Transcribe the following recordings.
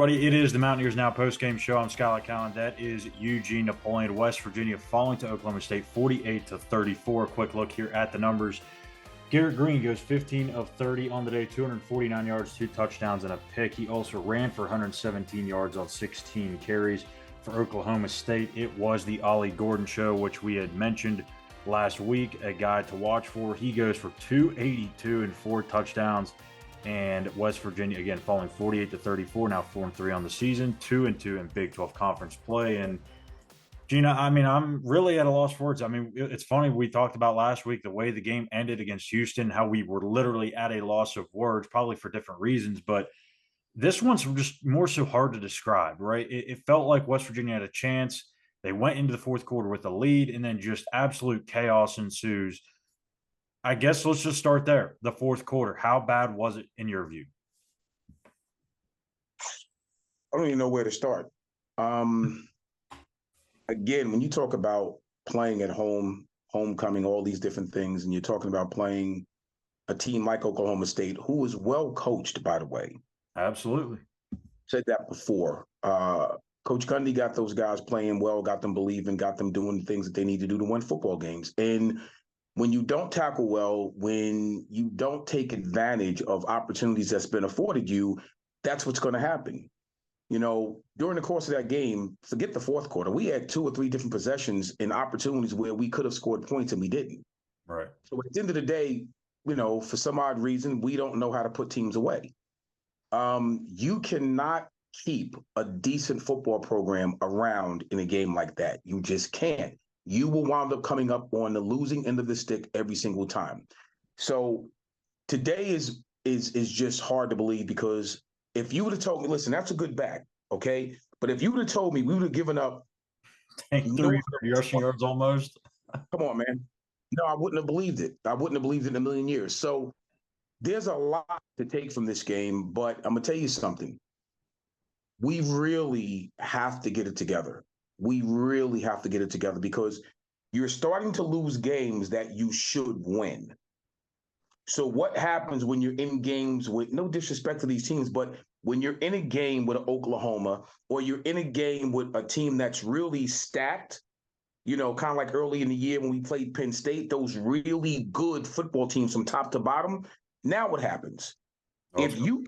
everybody? It is the Mountaineers Now postgame show. I'm Schuyler Callihan. That is Eugene, Napoleon, West Virginia falling to Oklahoma State 48-34. Quick look here at the numbers. Garrett Green goes 15 of 30 on the day, 249 yards, 2 touchdowns, and a pick. He also ran for 117 yards on 16 carries. For Oklahoma State, it was the Ollie Gordon show, which we had mentioned last week, a guy to watch for. He goes for 282 and 4 touchdowns. And West Virginia, again, falling 48-34, now 4-3 on the season, 2-2 in Big 12 conference play. And, Gina, I'm really at a loss for words. It's funny, we talked about last week the way the game ended against Houston, how we were literally at a loss of words, probably for different reasons. But this one's just more so hard to describe, right? It felt like West Virginia had a chance. They went into the fourth quarter with a lead, and then just absolute chaos ensues. I guess let's just start there. The fourth quarter. How bad was it in your view? I don't even know where to start. Again, when you talk about playing at home, homecoming, all these different things, and you're talking about playing a team like Oklahoma State, who is well coached, by the way. Absolutely. Said that before. Coach Gundy got those guys playing well, got them believing, got them doing the things that they need to do to win football games. And when you don't tackle well, when you don't take advantage of opportunities that's been afforded you, that's what's going to happen. You know, during the course of that game, forget the fourth quarter, we had 2 or 3 different possessions and opportunities where we could have scored points and we didn't. Right. So at the end of the day, you know, for some odd reason, we don't know how to put teams away. You cannot keep a decent football program around in a game like that. You just can't. You will wind up coming up on the losing end of the stick every single time. So today is just hard to believe, because if you would have told me, listen, that's a good back, okay? But if you would have told me we would have given up 3 rushing yards almost. Come on, man. No, I wouldn't have believed it. I wouldn't have believed it in a million years. So there's a lot to take from this game, but I'm going to tell you something. We really have to get it together. We really have to get it together, because you're starting to lose games that you should win. So what happens when you're in games with, no disrespect to these teams, but when you're in a game with Oklahoma, or you're in a game with a team that's really stacked, you know, kind of like early in the year when we played Penn State, those really good football teams from top to bottom. Now what happens? If you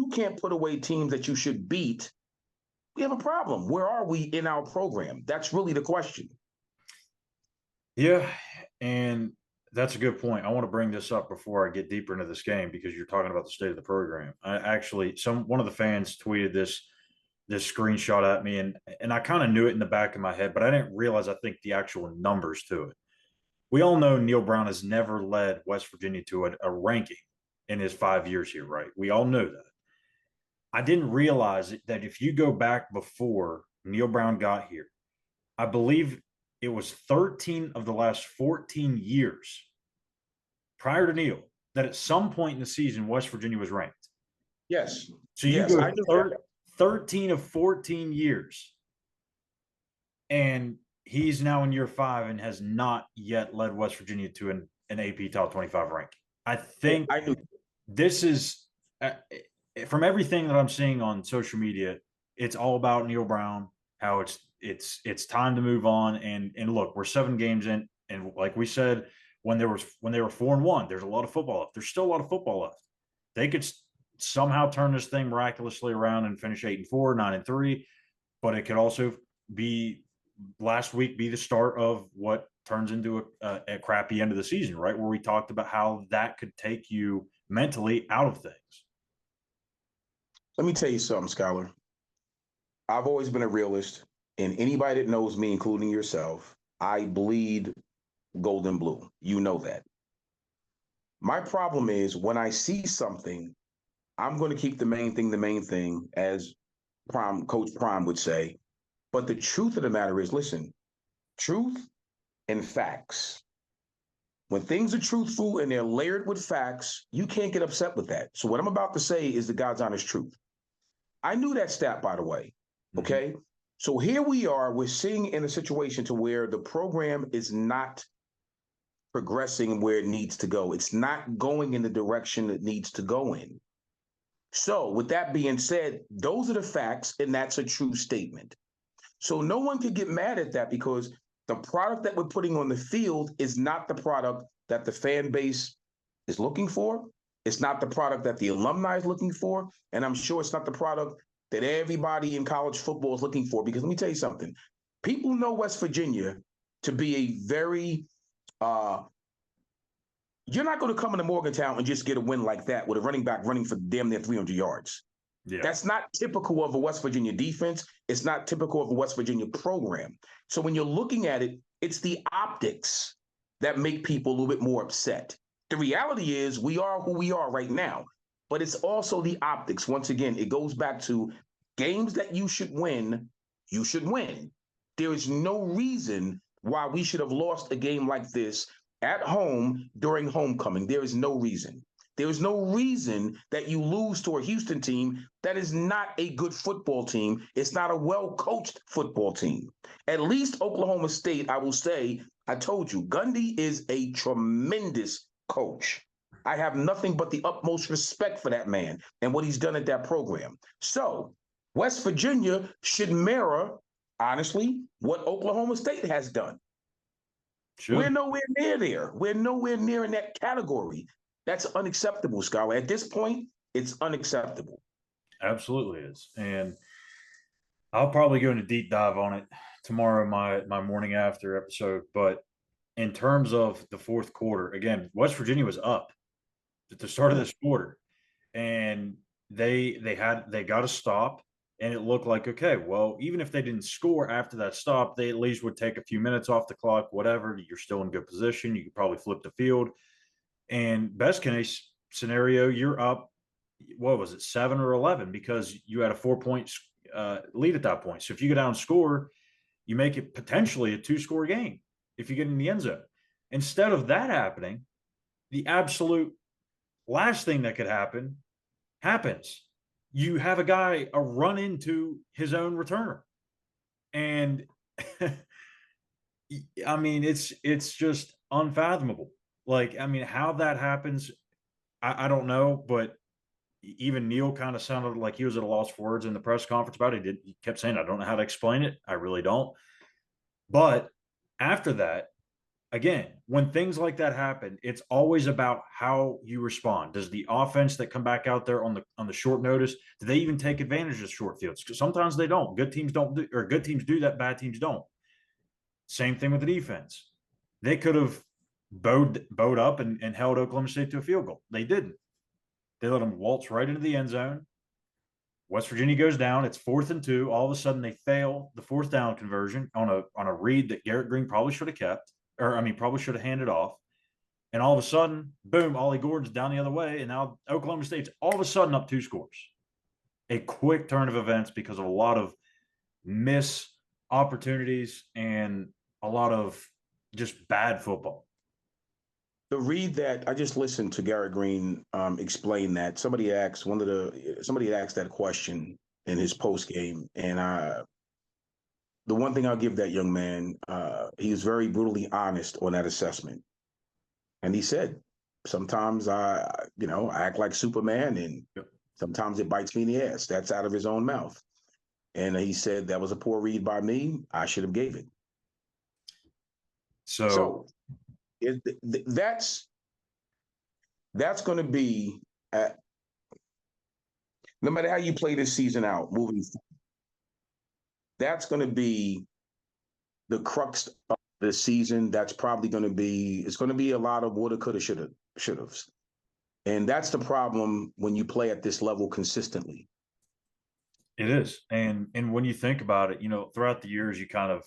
can't put away teams that you should beat, we have a problem. Where are we in our program? That's really the question. Yeah, and that's a good point. I want to bring this up before I get deeper into this game, because you're talking about the state of the program. One of the fans tweeted this screenshot at me, and I kind of knew it in the back of my head, but I didn't realize, I think, the actual numbers to it. We all know Neil Brown has never led West Virginia to a ranking in his 5 years here, right? We all know that. I didn't realize that if you go back before Neil Brown got here, I believe it was 13 of the last 14 years prior to Neil that at some point in the season, West Virginia was ranked. Yes. So you go 13 of 14 years, and he's now in year 5 and has not yet led West Virginia to an AP Top 25 ranking. I think this is from everything that I'm seeing on social media, it's all about Neil Brown, how it's time to move on. And look, we're 7 games in, and like we said, when they were 4-1, there's a lot of football left. There's still a lot of football left. They could somehow turn this thing miraculously around and finish 8-4, 9-3, but it could also be last week be the start of what turns into a crappy end of the season, right? Where we talked about how that could take you mentally out of things. Let me tell you something, Schuyler. I've always been a realist, and anybody that knows me, including yourself, I bleed gold and blue. You know that. My problem is when I see something, I'm going to keep the main thing, as Coach Prime would say. But the truth of the matter is, listen, truth and facts. When things are truthful and they're layered with facts, you can't get upset with that. So what I'm about to say is the God's honest truth. I knew that stat, by the way. Okay. Mm-hmm. So here we are, we're seeing in a situation to where the program is not progressing where it needs to go. It's not going in the direction it needs to go in. So, with that being said, those are the facts, and that's a true statement. So, no one could get mad at that because the product that we're putting on the field is not the product that the fan base is looking for. It's not the product that the alumni is looking for. And I'm sure it's not the product that everybody in college football is looking for. Because let me tell you something, people know West Virginia to be a very, you're not going to come into Morgantown and just get a win like that with a running back running for damn near 300 yards. Yeah. That's not typical of a West Virginia defense. It's not typical of a West Virginia program. So when you're looking at it, it's the optics that make people a little bit more upset. The reality is we are who we are right now, but it's also the optics. Once again, it goes back to games that you should win, you should win. There is no reason why we should have lost a game like this at home during homecoming. There is no reason. There is no reason that you lose to a Houston team that is not a good football team. It's not a well-coached football team. At least Oklahoma State, I will say, I told you, Gundy is a tremendous coach. I have nothing but the utmost respect for that man and what he's done at that program. So West Virginia should mirror, honestly, what Oklahoma State has done. Sure. We're nowhere near there. We're nowhere near in that category. That's unacceptable, Schuyler. At this point, it's unacceptable. Absolutely is. And I'll probably go into deep dive on it tomorrow, my morning after episode. But in terms of the fourth quarter, again, West Virginia was up at the start of this quarter. And they got a stop. And it looked like, okay, well, even if they didn't score after that stop, they at least would take a few minutes off the clock, whatever. You're still in good position. You could probably flip the field. And best case scenario, you're up, what was it, 7 or 11, because you had a 4-point lead at that point. So if you go down and score, you make it potentially a 2-score game if you get in the end zone. Instead of that happening, the absolute last thing that could happen happens. You have a guy run into his own returner. And I mean, it's just unfathomable. Like, I mean, how that happens, I don't know, but even Neil kind of sounded like he was at a loss for words in the press conference about it. He kept saying, I don't know how to explain it. I really don't. But after that, again, when things like that happen, it's always about how you respond. Does the offense that come back out there on the short notice, do they even take advantage of short fields? Because sometimes they don't. Good teams don't do, or good teams do that, bad teams don't. Same thing with the defense. They could have bowed up and held Oklahoma State to a field goal. They didn't. They let them waltz right into the end zone. West Virginia goes down. It's 4th and 2. All of a sudden, they fail the 4th down conversion on a read that Garrett Green probably should have kept, or I mean, probably should have handed off. And all of a sudden, boom, Ollie Gordon's down the other way, and now Oklahoma State's all of a sudden up 2 scores. A quick turn of events because of a lot of miss opportunities and a lot of just bad football. The read that I just listened to Garrett Green explain that somebody had asked that question in his post game, and the one thing I'll give that young man, he was very brutally honest on that assessment, and he said, sometimes I act like Superman, and sometimes it bites me in the ass. That's out of his own mouth, and he said that was a poor read by me. I should have gave it. So that's going to be no matter how you play this season out moving forward, that's going to be the crux of the season. That's probably going to be a lot of woulda, coulda, shoulda. And that's the problem when you play at this level consistently. It is. And when you think about it, throughout the years, you kind of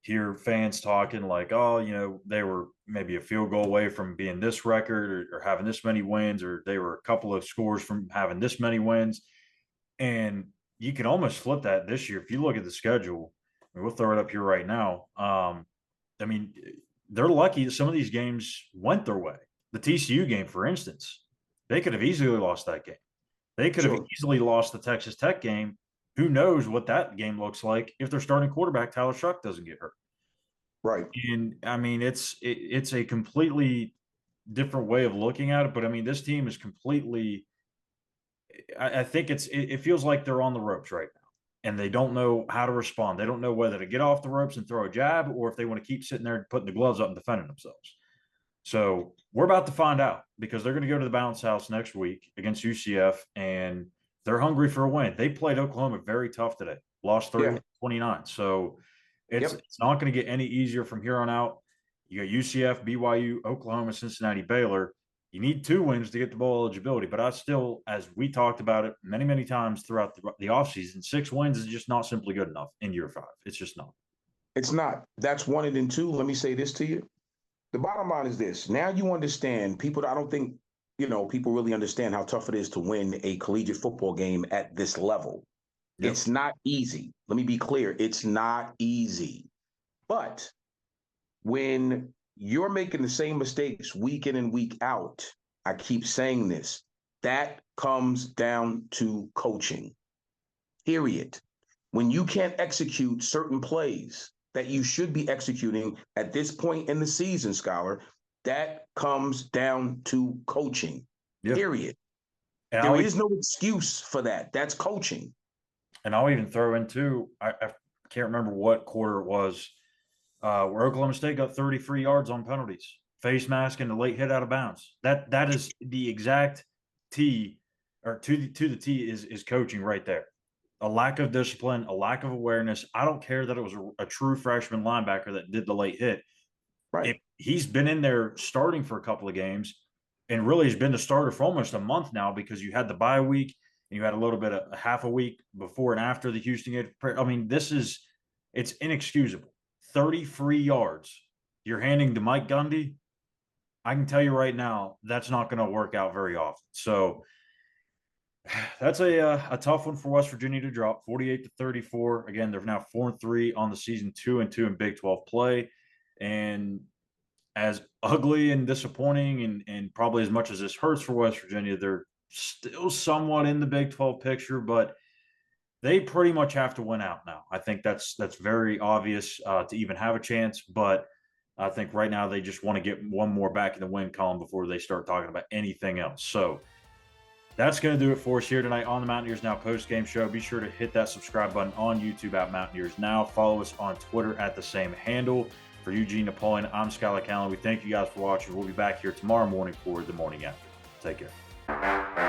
hear fans talking like, oh, they were maybe a field goal away from being this record or having this many wins, or they were a couple of scores from having this many wins. And you can almost flip that this year. If you look at the schedule, we'll throw it up here right now. I mean, they're lucky that some of these games went their way. The TCU game, for instance, they could have easily lost that game. They could have easily lost the Texas Tech game. Who knows what that game looks like if their starting quarterback, Tyler Shuck, doesn't get hurt. Right. And, I mean, it's a completely different way of looking at it. But, I mean, this team is completely I think it feels like they're on the ropes right now, and they don't know how to respond. They don't know whether to get off the ropes and throw a jab, or if they want to keep sitting there putting the gloves up and defending themselves. So we're about to find out, because they're going to go to the bounce house next week against UCF, and they're hungry for a win. They played Oklahoma very tough today, lost Yeah. 30-29. So it's Yep. it's not going to get any easier from here on out. You got UCF, BYU, Oklahoma, Cincinnati, Baylor. You need 2 wins to get the bowl eligibility. But I still, as we talked about it many, many times throughout the offseason, 6 wins is just not simply good enough in year 5. It's just not. It's not. That's 1 and then 2. Let me say this to you. The bottom line is this. Now you understand, people, I don't think, people really understand how tough it is to win a collegiate football game at this level. Yep. It's not easy. Let me be clear. It's not easy. But when you're making the same mistakes week in and week out, I keep saying this, that comes down to coaching. Period. When you can't execute certain plays that you should be executing at this point in the season, Schuyler, that comes down to coaching. Yep. Period. And there is no excuse for that. That's coaching. And I'll even throw in too, I can't remember what quarter it was, where Oklahoma State got 33 yards on penalties, face mask and the late hit out of bounds. That is the exact T, or to the T is coaching right there. A lack of discipline, a lack of awareness. I don't care that it was a true freshman linebacker that did the late hit. Right. If he's been in there starting for a couple of games, and really has been the starter for almost a month now, because you had the bye week and you had a little bit of half a week before and after the Houston game. I mean, it's inexcusable. 33 yards you're handing to Mike Gundy. I can tell you right now, that's not going to work out very often. So that's a tough one for West Virginia to drop, 48-34. Again, they're now 4-3 on the season, 2-2 in Big 12 play. And as ugly and disappointing and probably as much as this hurts for West Virginia, they're still somewhat in the Big 12 picture, but they pretty much have to win out now. I think that's very obvious to even have a chance, but I think right now they just want to get one more back in the win column before they start talking about anything else. So that's going to do it for us here tonight on the Mountaineers Now post-game show. Be sure to hit that subscribe button on YouTube at Mountaineers Now. Follow us on Twitter at the same handle. For Eugene, Napoleon, I'm Schuyler. We thank you guys for watching. We'll be back here tomorrow morning for the morning after. Take care.